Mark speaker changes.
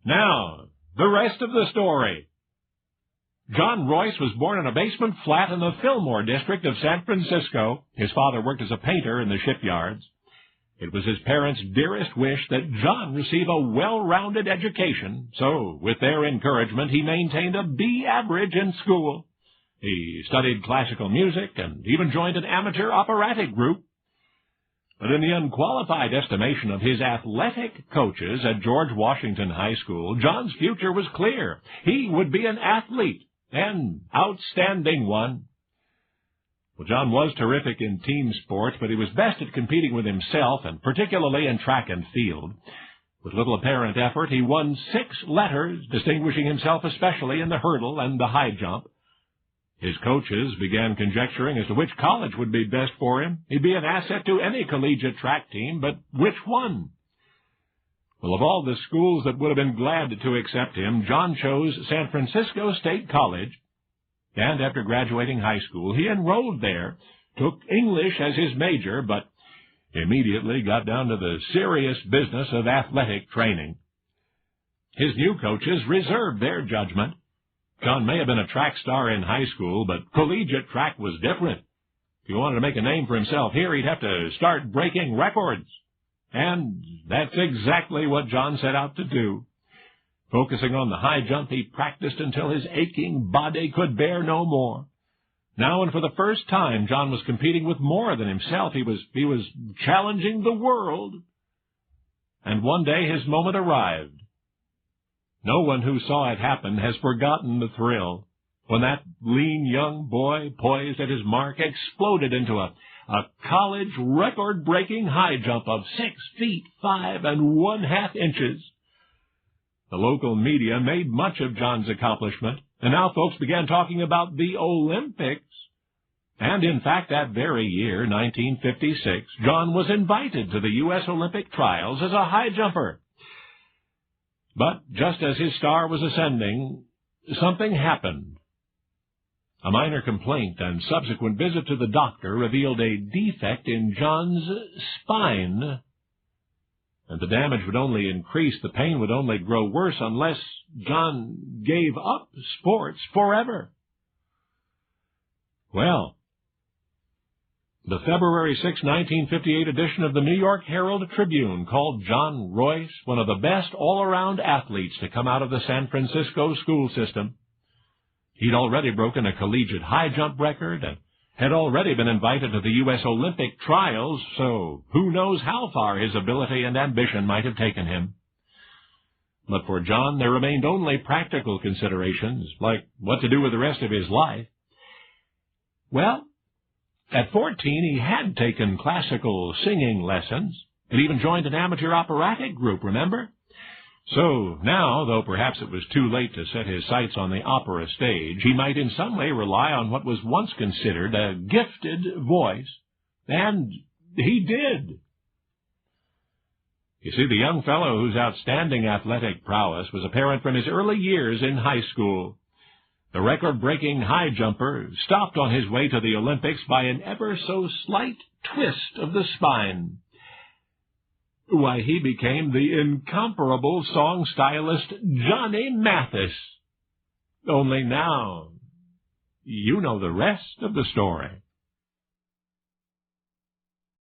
Speaker 1: Now, the rest of the story. John Royce was born in a basement flat in the Fillmore district of San Francisco. His father worked as a painter in the shipyards. It was his parents' dearest wish that John receive a well-rounded education, so with their encouragement he maintained a B average in school. He studied classical music and even joined an amateur operatic group. But in the unqualified estimation of his athletic coaches at George Washington High School, John's future was clear. He would be an athlete, an outstanding one. Well, John was terrific in team sports, but he was best at competing with himself, and particularly in track and field. With little apparent effort, he won 6 letters, distinguishing himself especially in the hurdle and the high jump. His coaches began conjecturing as to which college would be best for him. He'd be an asset to any collegiate track team, but which one? Well, of all the schools that would have been glad to accept him, John chose San Francisco State College. And after graduating high school, he enrolled there, took English as his major, but immediately got down to the serious business of athletic training. His new coaches reserved their judgment. John may have been a track star in high school, but collegiate track was different. If he wanted to make a name for himself here, he'd have to start breaking records. And that's exactly what John set out to do. Focusing on the high jump, he practiced until his aching body could bear no more. Now, and for the first time, John was competing with more than himself. He was challenging the world. And one day his moment arrived. No one who saw it happen has forgotten the thrill when that lean young boy, poised at his mark, exploded into a college record-breaking high jump of 6 feet 5 1/2 inches. The local media made much of John's accomplishment, and now folks began talking about the Olympics. And in fact, that very year, 1956, John was invited to the U.S. Olympic trials as a high jumper. But just as his star was ascending, something happened. A minor complaint and subsequent visit to the doctor revealed a defect in John's spine. And the damage would only increase, the pain would only grow worse unless John gave up sports forever. Well, the February 6, 1958 edition of the New York Herald Tribune called John Royce one of the best all-around athletes to come out of the San Francisco school system. He'd already broken a collegiate high jump record and had already been invited to the U.S. Olympic trials, so who knows how far his ability and ambition might have taken him. But for John, there remained only practical considerations, like what to do with the rest of his life. Well, at 14, he had taken classical singing lessons and even joined an amateur operatic group, remember? So now, though perhaps it was too late to set his sights on the opera stage, he might in some way rely on what was once considered a gifted voice. And he did. You see, the young fellow whose outstanding athletic prowess was apparent from his early years in high school. The record-breaking high jumper stopped on his way to the Olympics by an ever-so-slight twist of the spine. Why, he became the incomparable song stylist Johnny Mathis. Only now, you know the rest of the story.